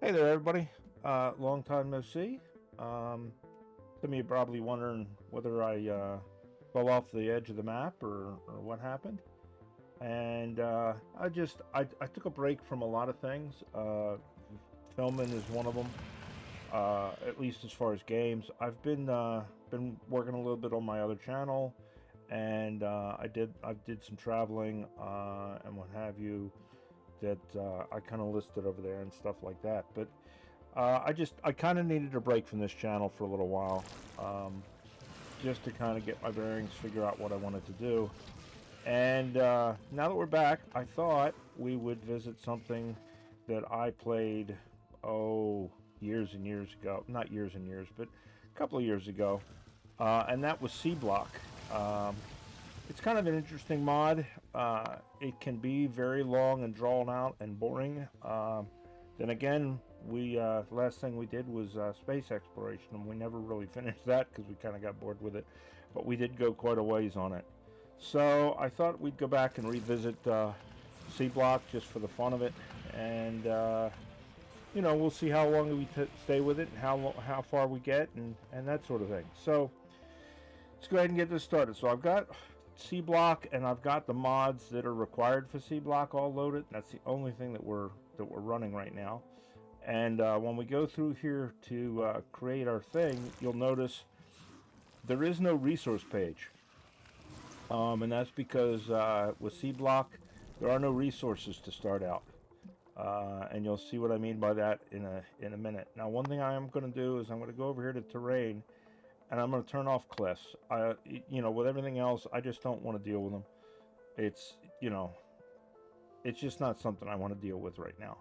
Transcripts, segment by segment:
Hey there, everybody. Long time no see. Some of you probably wondering whether I fell off the edge of the map or what happened. And I took a break from a lot of things. Filming is one of them. At least as far as games, I've been working a little bit on my other channel, and I did some traveling and what have you that I kind of listed over there and stuff like that. But I kind of needed a break from this channel for a little while, just to kind of get my bearings, figure out what I wanted to do. And now that we're back, I thought we would visit something that I played, years and years ago. Not years and years, but a couple of years ago. And that was Seablock. It's kind of an interesting mod. It can be very long and drawn out and boring. Then again, the last thing we did was space exploration, and we never really finished that because we kind of got bored with it. But we did go quite a ways on it. So I thought we'd go back and revisit Seablock just for the fun of it, and we'll see how long we stay with it, and how far we get, and that sort of thing. So let's go ahead and get this started. So I've got Seablock, and I've got the mods that are required for Seablock all loaded. That's the only thing that we're running right now. And when we go through here to create our thing, you'll notice there is no resource page, and that's because with Seablock there are no resources to start out, and you'll see what I mean by that in a minute. Now, one thing I am going to do is I'm going to go over here to terrain, and I'm going to turn off cliffs. With everything else, I just don't want to deal with them. It's just not something I want to deal with right now.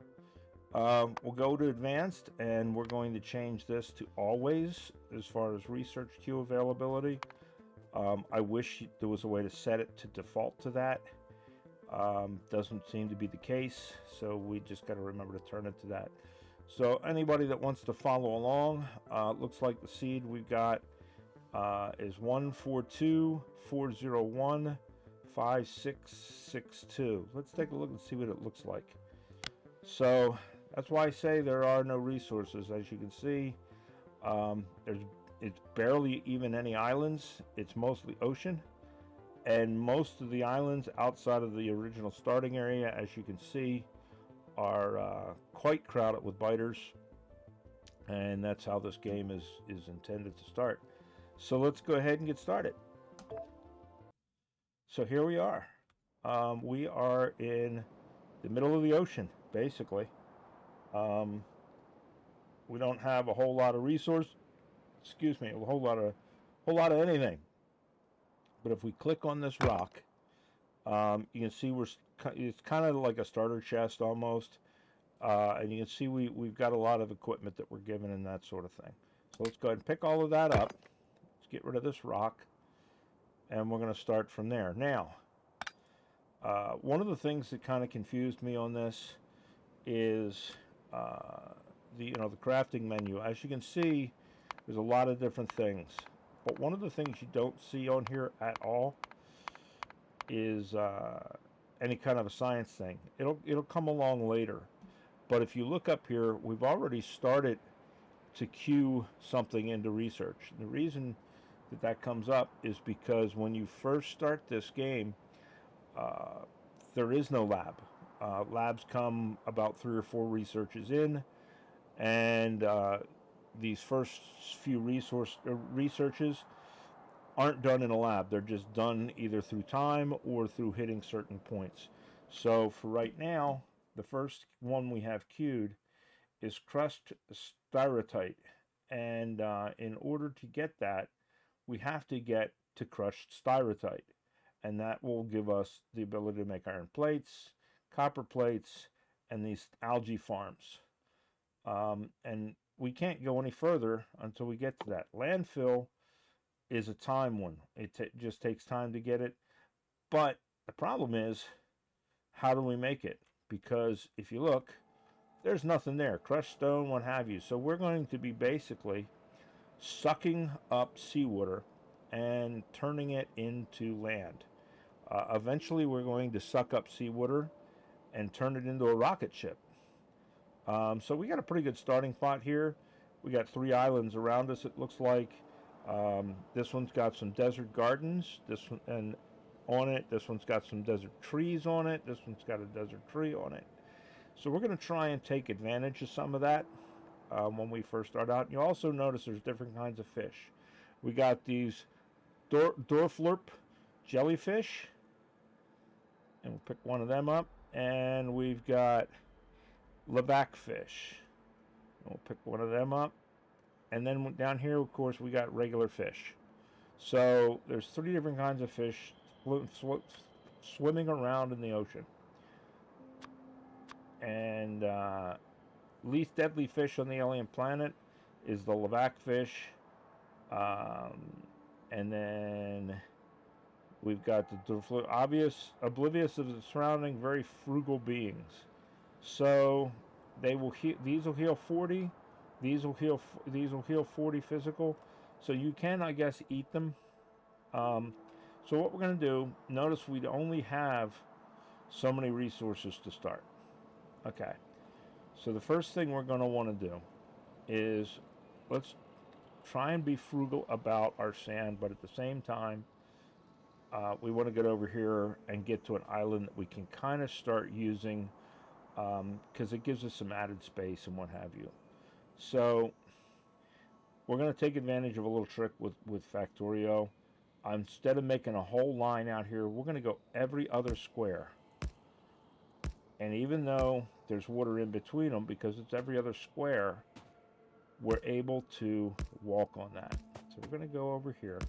We'll go to advanced, and we're going to change this to always as far as research queue availability. I wish there was a way to set it to default to that. Doesn't seem to be the case, so we just got to remember to turn it to that. So anybody that wants to follow along, looks like the seed we've got is 142-401-5662. Let's take a look and see what it looks like. So that's why I say there are no resources. As you can see, it's barely even any islands. It's mostly ocean, and most of the islands outside of the original starting area, as you can see, are quite crowded with biters, and that's how this game is intended to start. So let's go ahead and get started. So here we are. We are in the middle of the ocean, basically. We don't have a whole lot of resource. Excuse me, a whole lot of anything. But if we click on this rock, you can see it's kind of like a starter chest almost, and you can see we've got a lot of equipment that we're given and that sort of thing. So let's go ahead and pick all of that up. Let's get rid of this rock, and we're going to start from there. Now, one of the things that kind of confused me on this is the crafting menu. As you can see, there's a lot of different things, but one of the things you don't see on here at all is any kind of a science thing. It'll come along later, but if you look up here, we've already started to queue something into research. The reason that comes up is because when you first start this game, there is no lab. Labs come about 3 or 4 researches in, and these first few researches aren't done in a lab. They're just done either through time or through hitting certain points. So for right now, the first one we have queued is crushed styrotite, and in order to get that, we have to get to crushed styrotite, and that will give us the ability to make iron plates, copper plates, and these algae farms. And we can't go any further until we get to that. Landfill is a time one. It just takes time to get it. But the problem is, how do we make it? Because if you look, there's nothing there. Crushed stone, what have you. So we're going to be basically sucking up seawater and turning it into land. Eventually we're going to suck up seawater and turn it into a rocket ship. So we got a pretty good starting spot here. We got 3 islands around us, it looks like. This one's got some desert gardens. This one, and on it, this one's got some desert trees on it. This one's got a desert tree on it. So we're going to try and take advantage of some of that when we first start out. You also notice there's different kinds of fish. We got these Dorflurp jellyfish, and we'll pick one of them up. And we've got Levac fish. We'll pick one of them up. And then down here, of course, we got regular fish. So there's 3 different kinds of fish swimming around in the ocean. And least deadly fish on the alien planet is the Levac fish. And then we've got the oblivious of the surrounding, very frugal beings. So these will heal 40. These will heal 40 physical. So you can, I guess, eat them. So what we're going to do, notice we only have so many resources to start. Okay. So the first thing we're going to want to do is let's try and be frugal about our sand, but at the same time, we want to get over here and get to an island that we can kind of start using because it gives us some added space and what have you. So we're going to take advantage of a little trick with Factorio. Instead of making a whole line out here, we're going to go every other square. And even though there's water in between them, because it's every other square, we're able to walk on that. So we're going to go over here.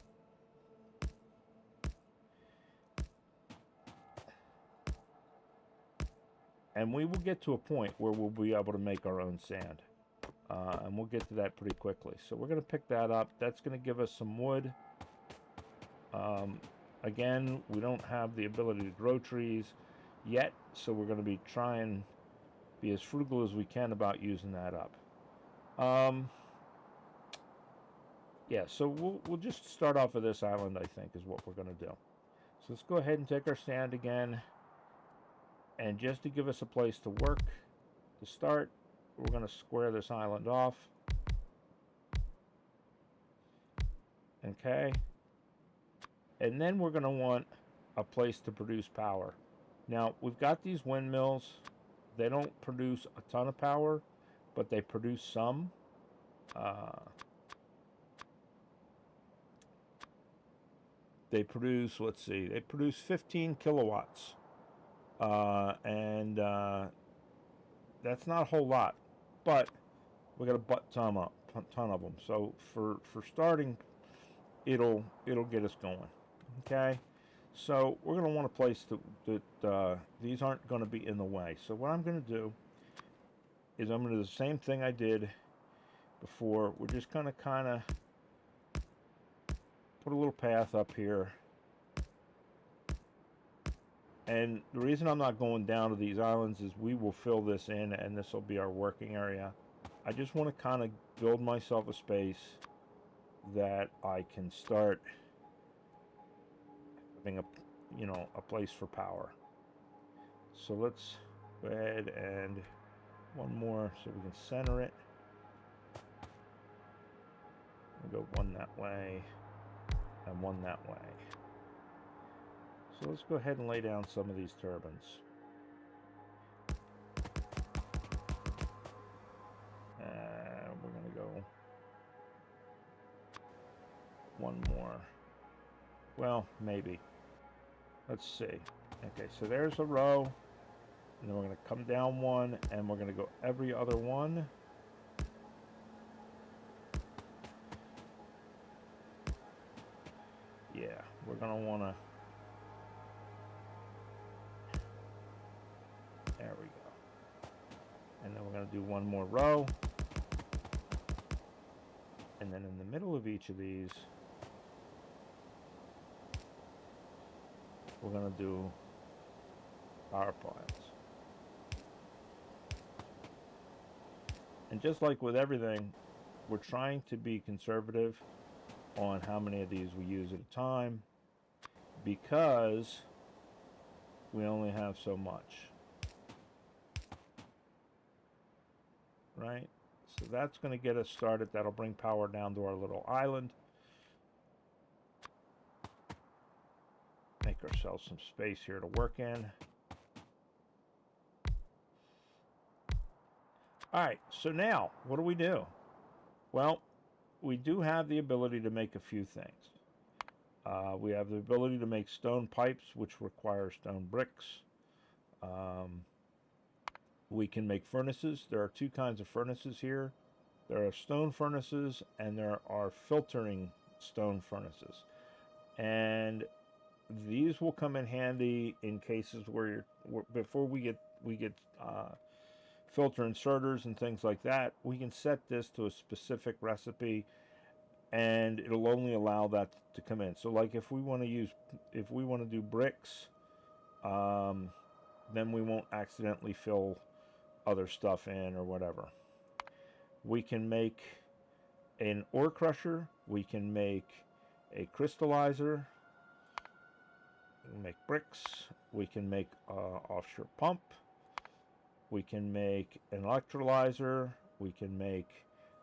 And we will get to a point where we'll be able to make our own sand. And we'll get to that pretty quickly. So we're going to pick that up. That's going to give us some wood. Again, we don't have the ability to grow trees yet, so we're going to be trying to be as frugal as we can about using that up. Yeah, so we'll just start off with this island, I think, is what we're going to do. So let's go ahead and take our sand again. And just to give us a place to work to start, we're going to square this island off. Okay. And then we're going to want a place to produce power. Now, we've got these windmills. They don't produce a ton of power, but they produce some. They produce, let's see, they produce 15 kilowatts. And that's not a whole lot, but we got a ton of them. So for starting, it'll get us going. Okay, so we're going to want a place that these aren't going to be in the way. So what I'm going to do is I'm going to do the same thing I did before. We're just going to kind of put a little path up here. And the reason I'm not going down to these islands is we will fill this in and this will be our working area. I just want to kind of build myself a space that I can start having a place for power. So let's go ahead and one more so we can center it. We'll go one that way and one that way. So let's go ahead and lay down some of these turbines. We're going to go one more. Well, maybe. Let's see. Okay, so there's a row. And then we're going to come down one, and we're going to go every other one. Yeah, we're going to want to... There we go. And then we're going to do one more row. And then in the middle of each of these, we're going to do power plants. And just like with everything, we're trying to be conservative on how many of these we use at a time because we only have so much. right? So that's going to get us started. That'll bring power down to our little island. Make ourselves some space here to work in. All right, so now what do? Well, we do have the ability to make a few things. We have the ability to make stone pipes, which require stone bricks. We can make furnaces. There are two kinds of furnaces here. There are stone furnaces and there are filtering stone furnaces. And these will come in handy in cases where before we get filter inserters and things like that, we can set this to a specific recipe and it'll only allow that to come in. So like if we want to do bricks, then we won't accidentally fill other stuff in or whatever. We can make an ore crusher, we can make a crystallizer, we can make bricks, we can make an offshore pump, we can make an electrolyzer, we can make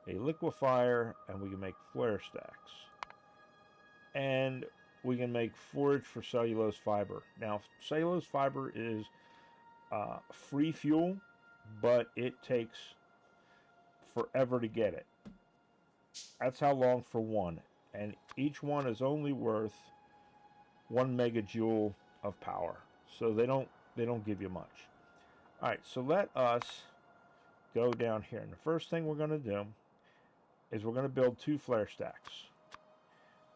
a liquefier, and we can make flare stacks. And we can make forage for cellulose fiber. Now, cellulose fiber is free fuel, but it takes forever to get it. That's how long for one. And each one is only worth 1 megajoule of power. So they don't give you much. All right, so let us go down here. And the first thing we're going to do is we're going to build 2 flare stacks.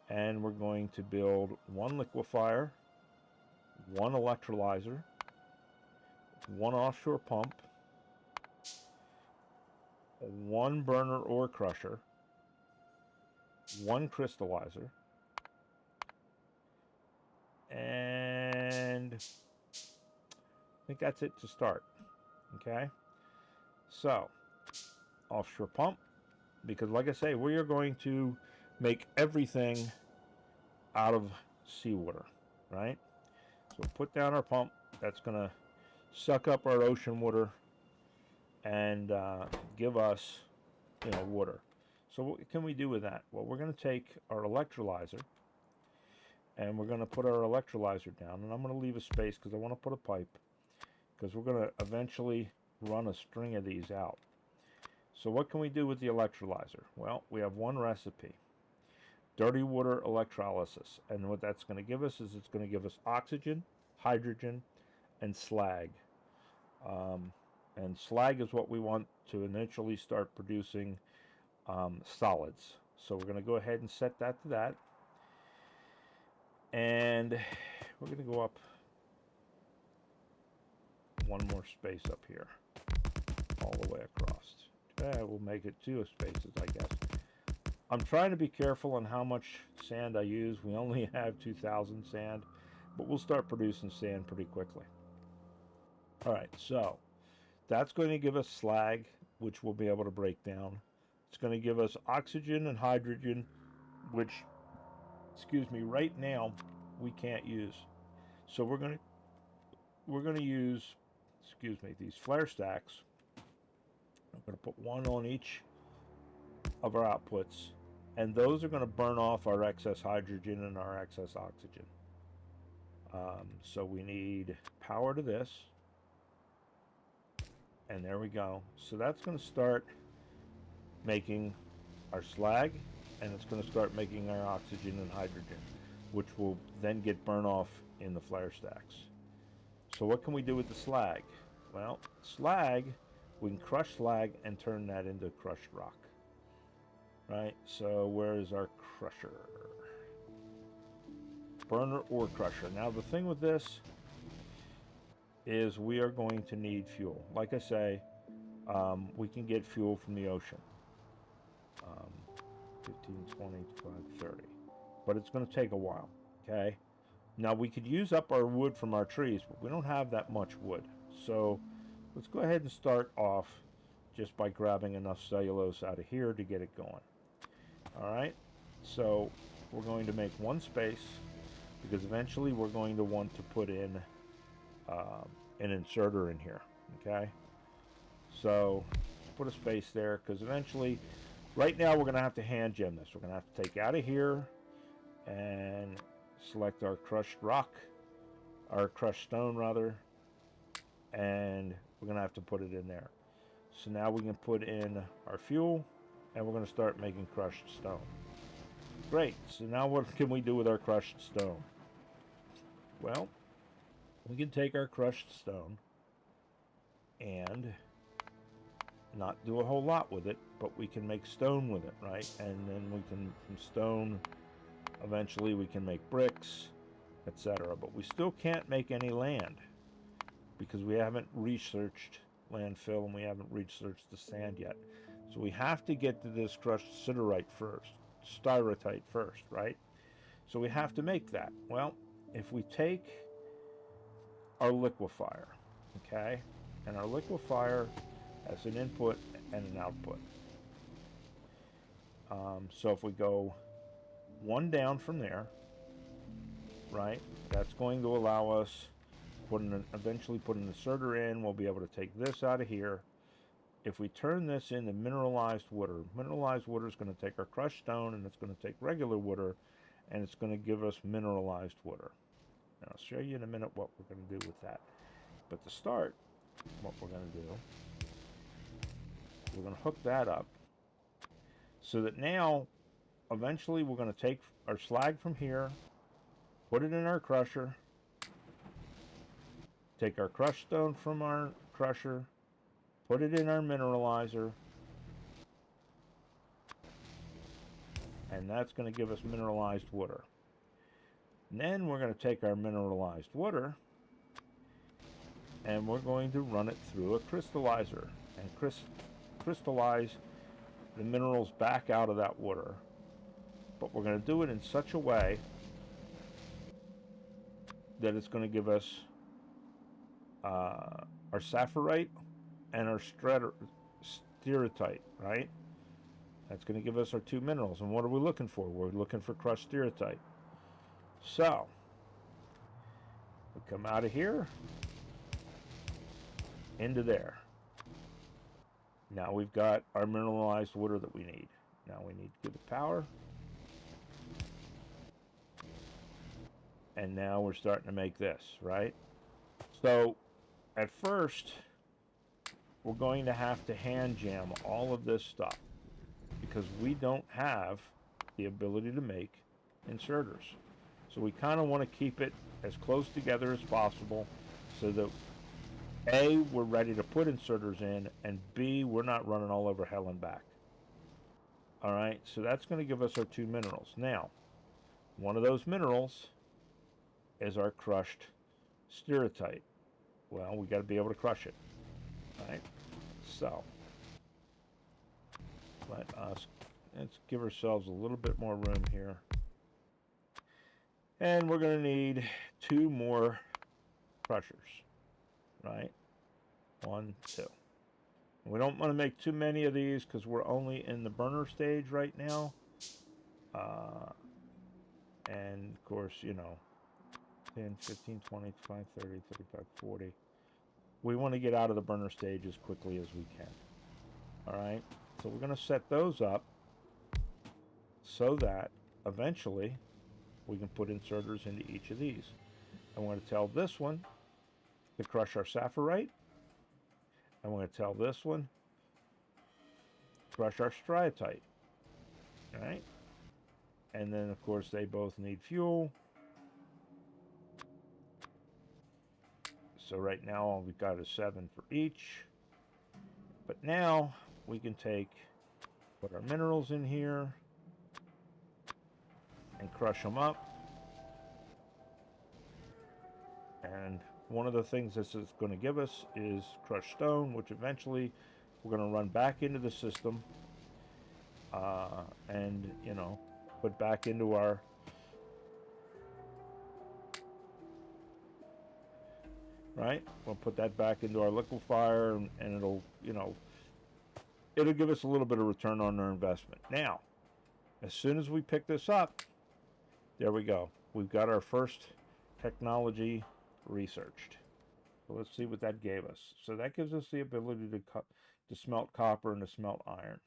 And we're going to build 1 liquefier, 1 electrolyzer, 1 offshore pump, 1 burner ore crusher, 1 crystallizer, and I think that's it to start. Okay, so offshore pump, because like I say, we are going to make everything out of seawater, right? So we'll put down our pump. That's going to suck up our ocean water and give us, water. So what can we do with that? Well, we're going to take our electrolyzer and we're going to put our electrolyzer down, and I'm going to leave a space because I want to put a pipe, because we're going to eventually run a string of these out. So what can we do with the electrolyzer? Well, we have one recipe: dirty water electrolysis. And what that's going to give us is it's going to give us oxygen, hydrogen, and slag. And slag is what we want to initially start producing solids. So we're going to go ahead and set that to that. And we're going to go up one more space up here, all the way across. We'll make it 2 spaces, I guess. I'm trying to be careful on how much sand I use. We only have 2,000 sand, but we'll start producing sand pretty quickly. All right, so that's going to give us slag, which we'll be able to break down. It's going to give us oxygen and hydrogen, which, right now we can't use. So we're going to use, these flare stacks. I'm going to put 1 on each of our outputs, and those are going to burn off our excess hydrogen and our excess oxygen. So we need power to this, and there we go. So that's going to start making our slag, and it's going to start making our oxygen and hydrogen, which will then get burned off in the flare stacks. So what can we do with the slag? Well, slag, we can crush slag and turn that into crushed rock. Right, so where is our crusher? Burner ore crusher. Now the thing with this is we are going to need fuel. Like I say, we can get fuel from the ocean. 15, 20, 25, 30. But it's going to take a while, okay? Now we could use up our wood from our trees, but we don't have that much wood. So let's go ahead and start off just by grabbing enough cellulose out of here to get it going. All right, so we're going to make 1 space, because eventually we're going to want to put in an inserter in here, okay? So put a space there, because eventually, right now we're going to have to hand gem this. We're going to have to take out of here and select our crushed rock, our crushed stone rather, and we're going to have to put it in there. So now we can put in our fuel, and we're going to start making crushed stone. Great. So now what can we do with our crushed stone? Well, we can take our crushed stone and not do a whole lot with it, but we can make stone with it, right? And then we can, from stone, eventually we can make bricks, etc. But we still can't make any land because we haven't researched landfill and we haven't researched the sand yet. So we have to get to this crushed siderite first, styrotite first, right? So we have to make that. Well, if we take our liquefier, okay, and our liquefier has an input and an output. So if we go one down from there, right, that's going to allow us to eventually put an inserter in. We'll be able to take this out of here. If we turn this into mineralized water is going to take our crushed stone, and it's going to take regular water, and it's going to give us mineralized water. And I'll show you in a minute what we're going to do with that. But to start, what we're going to do, we're going to hook that up so that now, eventually, we're going to take our slag from here, put it in our crusher, take our crushed stone from our crusher, put it in our mineralizer, and that's going to give us mineralized water. And then we're going to take our mineralized water and we're going to run it through a crystallizer and crystallize the minerals back out of that water. But we're going to do it in such a way that it's going to give us our sapphirite and our sterotite, right? That's going to give us our two minerals. And what are we looking for? We're looking for crushed sterotite. So, we come out of here into there. Now we've got our mineralized water that we need. Now we need to give it power. And now we're starting to make this, right? So, at first, we're going to have to hand jam all of this stuff because we don't have the ability to make inserters. So we kind of want to keep it as close together as possible so that A, we're ready to put inserters in, and B, we're not running all over hell and back. Alright, so that's going to give us our two minerals. Now, one of those minerals is our crushed sterotite. Well, we got to be able to crush it. Alright, so let's give ourselves a little bit more room here. And we're going to need two more crushers, right? 1, 2. We don't want to make too many of these because we're only in the burner stage right now. And of course, you know, 10, 15, 20, 25, 30, 35, 40. We want to get out of the burner stage as quickly as we can. All right, so we're going to set those up so that eventually we can put inserters into each of these. I'm going to tell this one to crush our sapphirite. I'm going to tell this one to crush our sterotite. All right, and then of course they both need fuel. So right now all we've got is 7 for each. But now we can put our minerals in here and crush them up. And one of the things this is going to give us is crushed stone, which eventually we're going to run back into the system and, you know, put back into our right? We'll put that back into our liquefier and it'll, you know, it'll give us a little bit of return on our investment. Now, as soon as we pick this up, there we go. We've got our first technology researched. So let's see what that gave us. So that gives us the ability to to smelt copper and to smelt iron.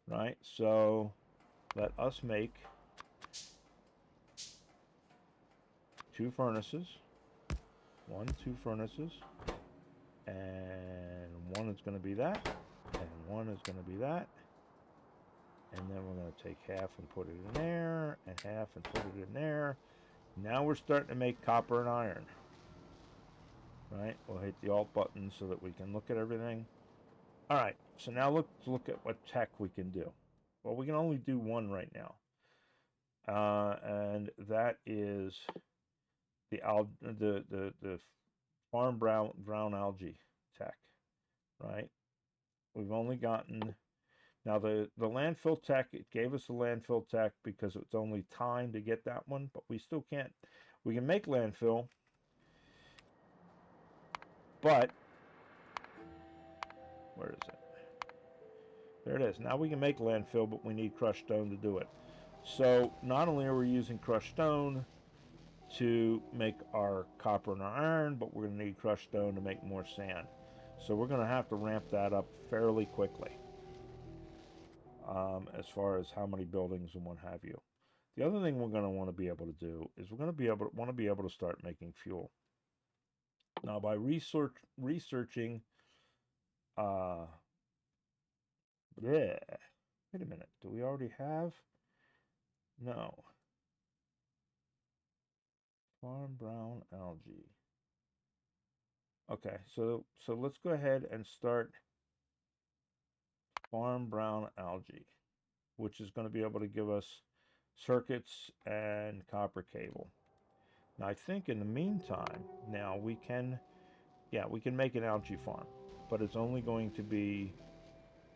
Right? So let us make 2 furnaces. 2 furnaces. And one is going to be that. And one is going to be that. And then we're going to take half and put it in there. And half and put it in there. Now we're starting to make copper and iron. Right? We'll hit the Alt button so that we can look at everything. Alright, so now let's look at what tech we can do. Well, we can only do one right now. And that is the farm brown algae tech. Right? We've only gotten... Now, the landfill tech, it gave us the landfill tech because it's only time to get that one, but we still can't. We can make landfill, but where is it? There it is. Now we can make landfill, but we need crushed stone to do it. So not only are we using crushed stone to make our copper and our iron, but we're going to need crushed stone to make more sand. So we're going to have to ramp that up fairly quickly. As far as how many buildings and what have you. The other thing we're going to want to be able to do is we're going to want to be able to start making fuel. Now, by researching, wait a minute, do we already have? No. Farm brown algae. Okay, so let's go ahead and start farm brown algae, which is going to be able to give us circuits and copper cable. Now I think in the meantime, now we can make an algae farm, but it's only going to be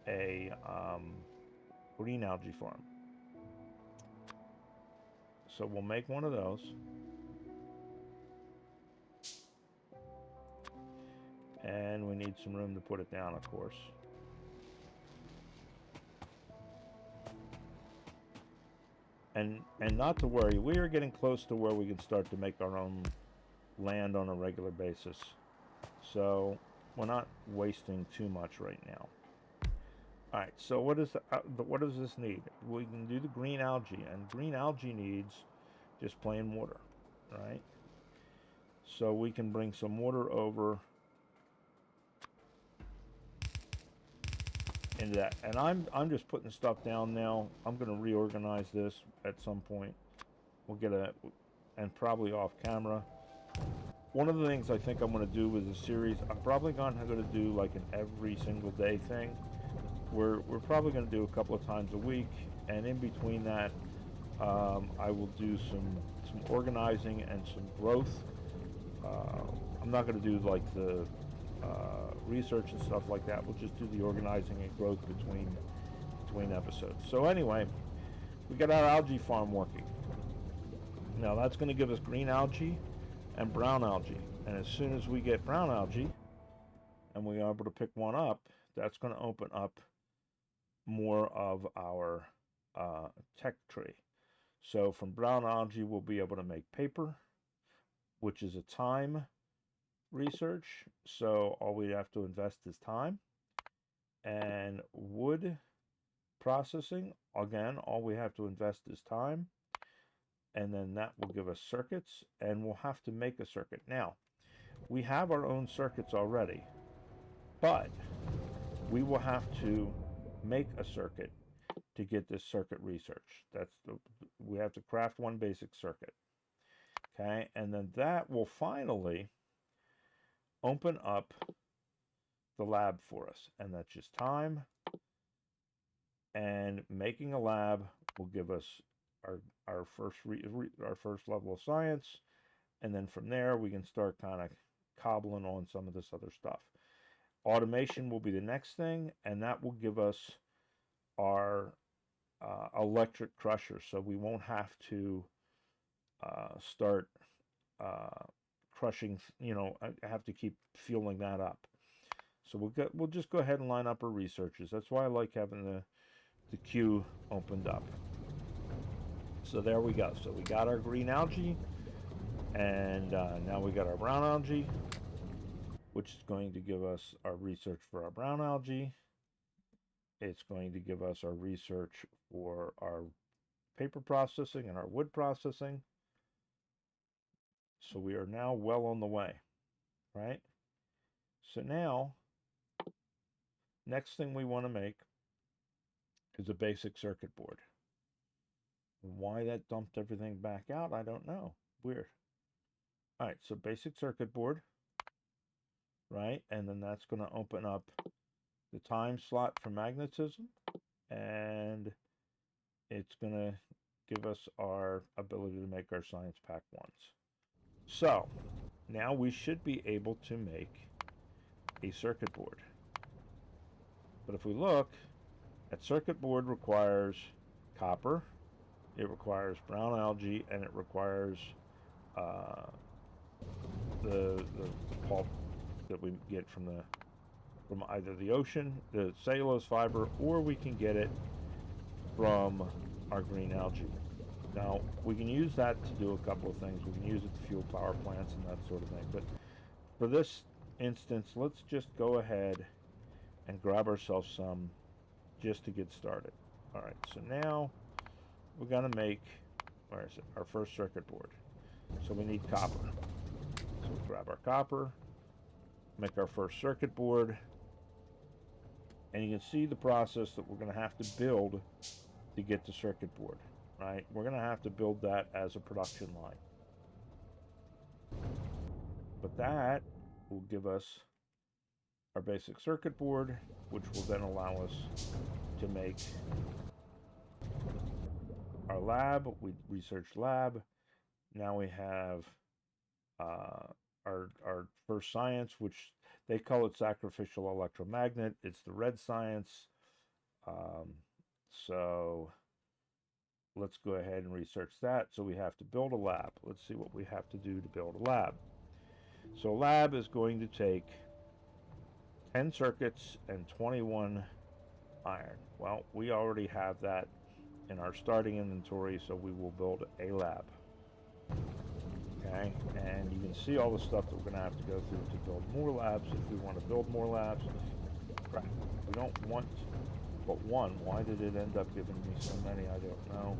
a green algae farm. So we'll make one of those. And we need some room to put it down, of course. And not to worry, we are getting close to where we can start to make our own land on a regular basis. So we're not wasting too much right now. All right, so what does this need? We can do the green algae, and green algae needs just plain water, right? So we can bring some water over into that, and I'm just putting stuff down now. I'm going to reorganize this at some point. We'll get and probably off camera. One of the things I think I'm going to do with the series, I'm probably going to do like an every single day thing. We're probably going to do a couple of times a week, and in between that, I will do some organizing and some growth. I'm not going to do like the research and stuff like that. We'll just do the organizing and growth between episodes. So anyway, we got our algae farm working. Now that's going to give us green algae and brown algae. And as soon as we get brown algae and we are able to pick one up, that's going to open up more of our tech tree. So from brown algae, we'll be able to make paper, which is a time research. So all we have to invest is time. And wood processing, again, all we have to invest is time. And then that will give us circuits, and we'll have to make a circuit. Now, we have our own circuits already, but we will have to make a circuit to get this circuit research. We have to craft one basic circuit. Okay, and then that will finally open up the lab for us, and that's just time. And making a lab will give us our first level of science, and then from there we can start kind of cobbling on some of this other stuff. Automation will be the next thing, and that will give us our electric crusher, so we won't have to start crushing, I have to keep fueling that up. So we'll just go ahead and line up our researches. That's why I like having the queue opened up. So there we go. So we got our green algae, and now we got our brown algae, which is going to give us our research for our brown algae. It's going to give us our research for our paper processing and our wood processing. So we are now well on the way, right? So now, next thing we want to make is a basic circuit board. Why that dumped everything back out, I don't know. Weird. All right, so basic circuit board, right? And then that's going to open up the time slot for magnetism, and it's going to give us our ability to make our science pack ones. So now we should be able to make a circuit board. But if we look, that circuit board requires copper, it requires brown algae, and it requires the pulp that we get from either the ocean, the cellulose fiber, or we can get it from our green algae. Now, we can use that to do a couple of things. We can use it to fuel power plants and that sort of thing. But for this instance, let's just go ahead and grab ourselves some just to get started. All right, so now we're going to make, where is it, our first circuit board. So we need copper. So we grab our copper, make our first circuit board, and you can see the process that we're going to have to build to get the circuit board, right? We're going to have to build that as a production line. But that will give us our basic circuit board, which will then allow us to make our lab. We researched lab. Now we have our first science, which they call it sacrificial electromagnet. It's the red science. So let's go ahead and research that. So we have to build a lab. Let's see what we have to do to build a lab. So a lab is going to take 10 circuits and 21 iron. Well, we already have that in our starting inventory, so we will build a lab. Okay, and you can see all the stuff that we're going to have to go through to build more labs if we want to build more labs. Right. We don't want but one. Why did it end up giving me so many? I don't know.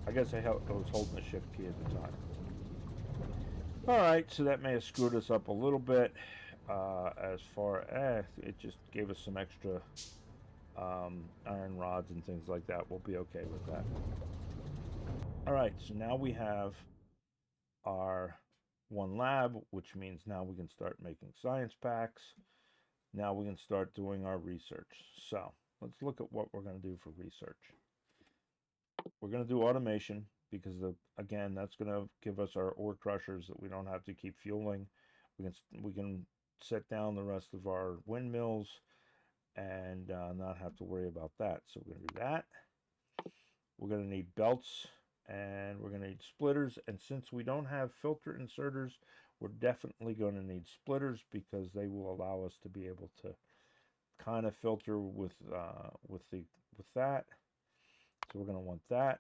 I guess I was holding the shift key at the time. Alright, so that may have screwed us up a little bit as far as it just gave us some extra iron rods and things like that. We'll be okay with that. Alright, so now we have our one lab, which means now we can start making science packs. Now we can start doing our research. So let's look at what we're going to do for research. We're going to do automation because, again, that's going to give us our ore crushers that we don't have to keep fueling. We can set down the rest of our windmills and not have to worry about that. So we're going to do that. We're going to need belts and we're going to need splitters. And since we don't have filter inserters, we're definitely going to need splitters because they will allow us to be able to kind of filter with that. So we're going to want that.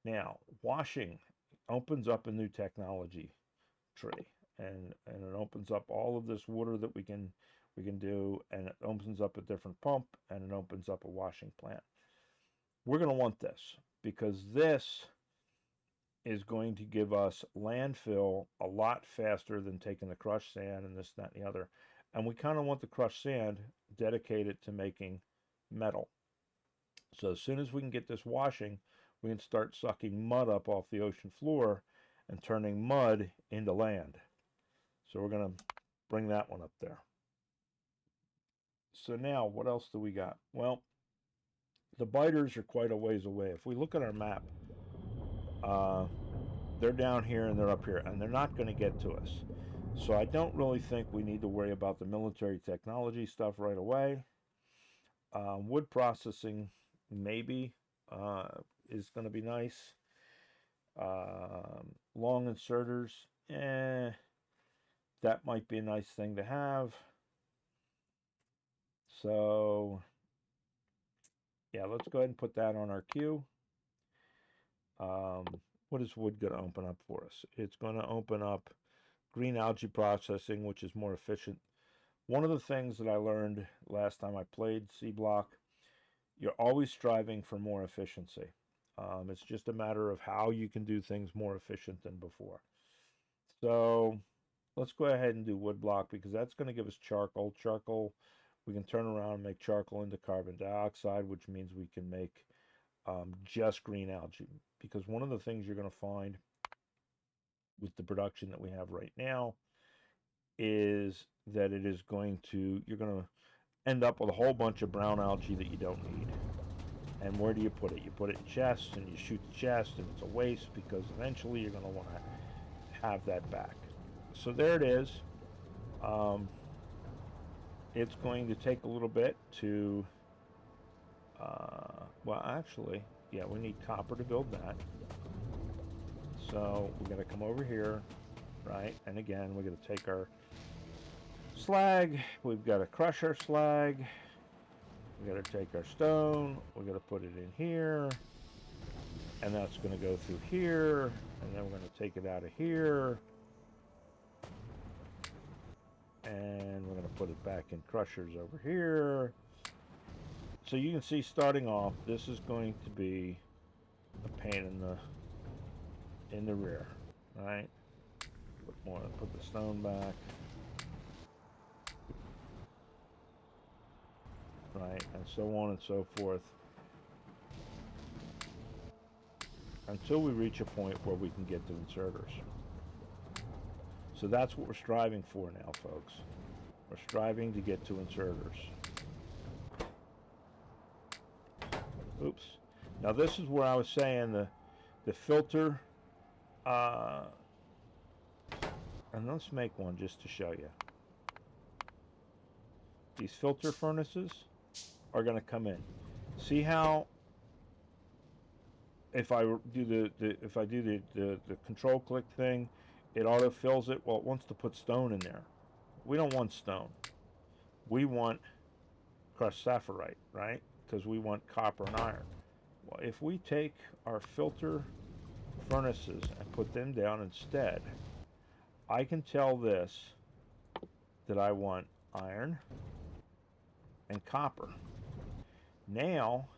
Now, washing opens up a new technology tree, and it opens up all of this water that we can do, and it opens up a different pump, and it opens up a washing plant. We're going to want this because this is going to give us landfill a lot faster than taking the crushed sand and this, that, and the other. And we kind of want the crushed sand dedicated to making metal. So as soon as we can get this washing, we can start sucking mud up off the ocean floor and turning mud into land. So we're going to bring that one up there. So now, what else do we got? Well, the biters are quite a ways away. If we look at our map, they're down here and they're up here, and they're not going to get to us. So I don't really think we need to worry about the military technology stuff right away. Wood processing, maybe, is going to be nice. Long inserters, that might be a nice thing to have. So, yeah, let's go ahead and put that on our queue. What is wood going to open up for us? It's going to open up green algae processing, which is more efficient One of the things that I learned last time I played Seablock, you're always striving for more efficiency. It's just a matter of how you can do things more efficient than before. So let's go ahead and do woodblock, because that's going to give us charcoal. Charcoal, we can turn around and make charcoal into carbon dioxide, which means we can make just green algae. Because one of the things you're going to find with the production that we have right now is that it is going to, you're going to end up with a whole bunch of brown algae that you don't need. And where do you put it? You put it in chests, and you shoot the chest, and it's a waste, because eventually you're going to want to have that back. So there it is. It's going to take a little bit to, well, actually, yeah, we need copper to build that. So we're going to come over here, right? And again, we're going to take our slag. We've got to crush our slag. We've got to take our stone. We're going to put it in here. And that's going to go through here. And then we're going to take it out of here. And we're going to put it back in crushers over here. So you can see, starting off, this is going to be a pain in the rear, right? Put the stone back, right, and so on and so forth, until we reach a point where we can get to inserters. So that's what we're striving for now, folks. We're striving to get to inserters. Oops. Now this is where I was saying the filter, and let's make one just to show you. These filter furnaces are going to come in. See how if I do the control click thing, it auto fills it. Well, it wants to put stone in there. We don't want stone. We want crushed sapphirite, right? Because we want copper and iron. Well, if we take our filter furnaces and put them down instead, I can tell this that I want iron and copper. Now,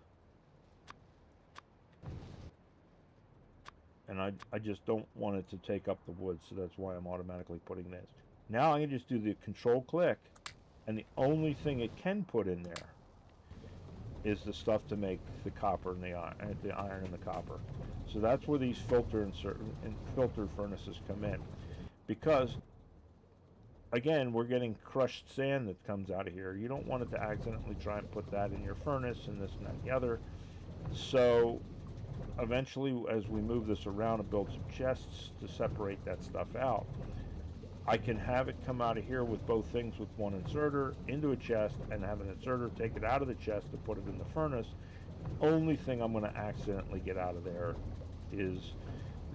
and I just don't want it to take up the wood, so that's why I'm automatically putting this. Now I can just do the control click, and the only thing it can put in there is the stuff to make the copper and the iron and the copper. So that's where these filter furnaces come in, because again, we're getting crushed sand that comes out of here. You don't want it to accidentally try and put that in your furnace and this and that and the other. So eventually, as we move this around and build some chests to separate that stuff out, I can have it come out of here with both things, with one inserter into a chest, and have an inserter take it out of the chest to put it in the furnace. The only thing I'm going to accidentally get out of there is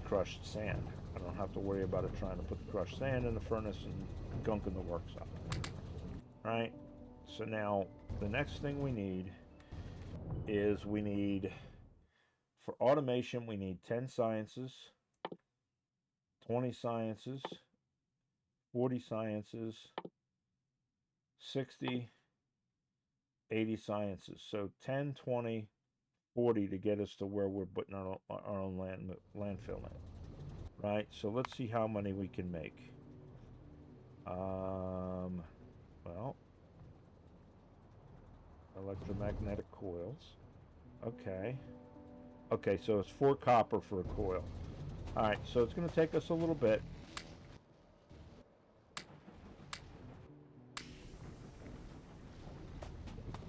the crushed sand. I don't have to worry about it trying to put the crushed sand in the furnace and gunking the works up. Right? So now the next thing we need is, for automation, we need 10 sciences, 20 sciences, 40 sciences, 60, 80 sciences. So 10, 20, 40 to get us to where we're putting our own landfill in. Right? So let's see how many we can make. Well, electromagnetic coils. Okay. Okay, so it's 4 copper for a coil. Alright, so it's going to take us a little bit.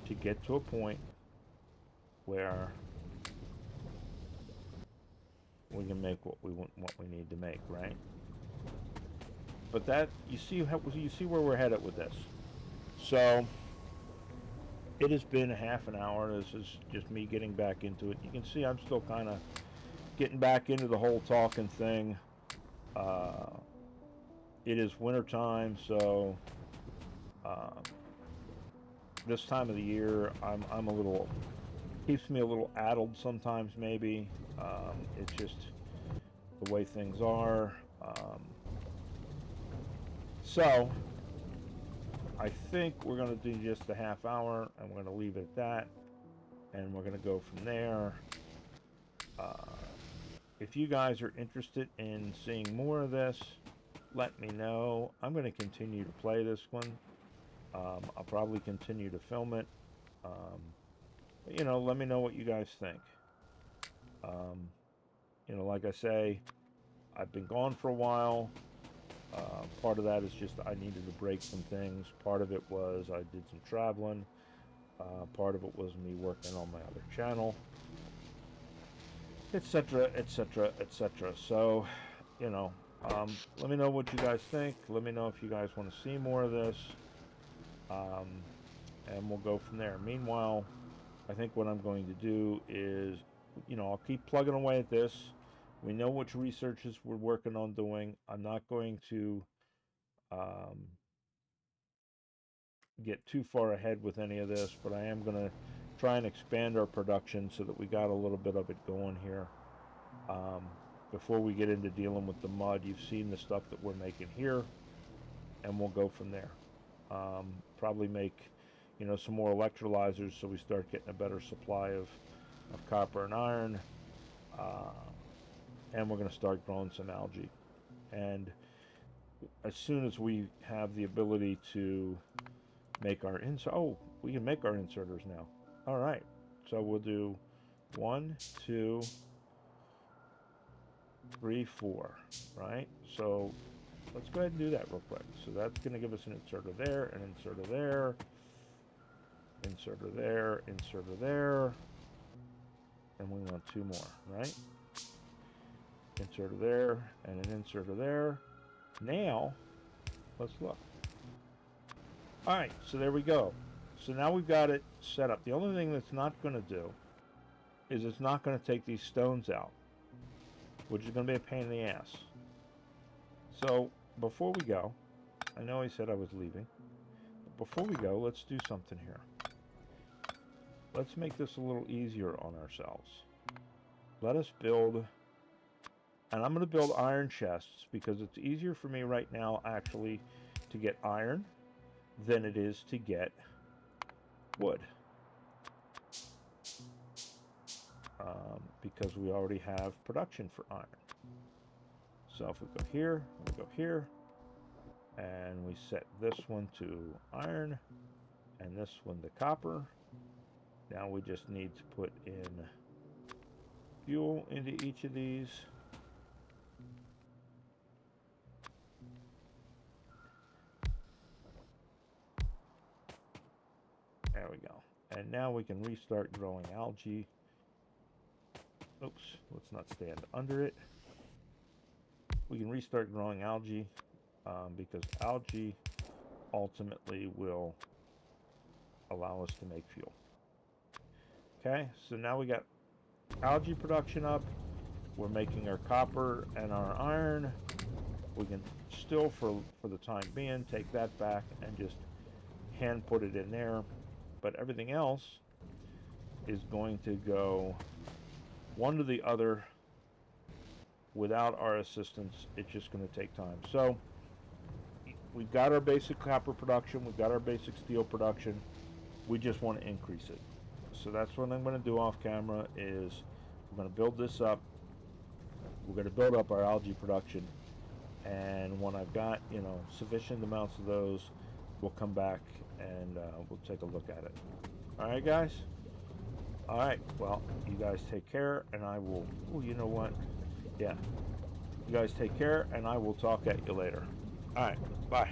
To get to a point where we can make what we want, what we need to make, right? But that, you see where we're headed with this. So it has been half an hour. This is just me getting back into it. You can see I'm still kind of getting back into the whole talking thing. It is winter time, so this time of the year, I'm a little, keeps me a little addled sometimes, maybe. It's just the way things are. So I think we're going to do just a half hour, and we're going to leave it at that, and we're going to go from there. If you guys are interested in seeing more of this, let me know. I'm going to continue to play this one. I'll probably continue to film it. But, you know, let me know what you guys think. You know, like I say, I've been gone for a while. Part of that is just I needed to break some things. Part of it was I did some traveling. Part of it was me working on my other channel, etc., etc., etc. So, you know, let me know what you guys think. Let me know if you guys want to see more of this, and we'll go from there. Meanwhile, I think what I'm going to do is, you know, I'll keep plugging away at this. We know which researches we're working on doing. I'm not going to get too far ahead with any of this, but I am going to try and expand our production so that we got a little bit of it going here. Before we get into dealing with the mud, you've seen the stuff that we're making here, and we'll go from there. Probably make, you know, some more electrolyzers so we start getting a better supply of copper and iron. And we're going to start growing some algae. And as soon as we have the ability to make our we can make our inserters now. All right, so we'll do 1, 2, 3, 4, right? So let's go ahead and do that real quick. So that's going to give us an inserter there, an inserter there, inserter there, inserter there, and we want 2 more, right? Inserter there and an inserter there. Now let's look. All right, so there we go. So now we've got it set up. The only thing that's not going to do is it's not going to take these stones out, which is going to be a pain in the ass. So before we go, I know I said I was leaving, but before we go, let's do something here. Let's make this a little easier on ourselves. Let us build, and I'm going to build iron chests because it's easier for me right now actually to get iron than it is to get wood. Because we already have production for iron. So if we go here, we go here, and we set this one to iron, and this one to copper. Now we just need to put in fuel into each of these. There we go. And now we can restart growing algae. Oops, let's not stand under it. We can restart growing algae because algae ultimately will allow us to make fuel. Okay, so now we got algae production up. We're making our copper and our iron. We can still, for the time being, take that back and just hand put it in there. But everything else is going to go one to the other without our assistance. It's just going to take time. So we've got our basic copper production. We've got our basic steel production. We just want to increase it. So that's what I'm going to do off camera is we're going to build this up. We're going to build up our algae production. And when I've got, you know, sufficient amounts of those, we'll come back and we'll take a look at it. All right, guys? All right, well, you guys take care, and I will, oh, you know what? Yeah, you guys take care, and I will talk at you later. All right, bye.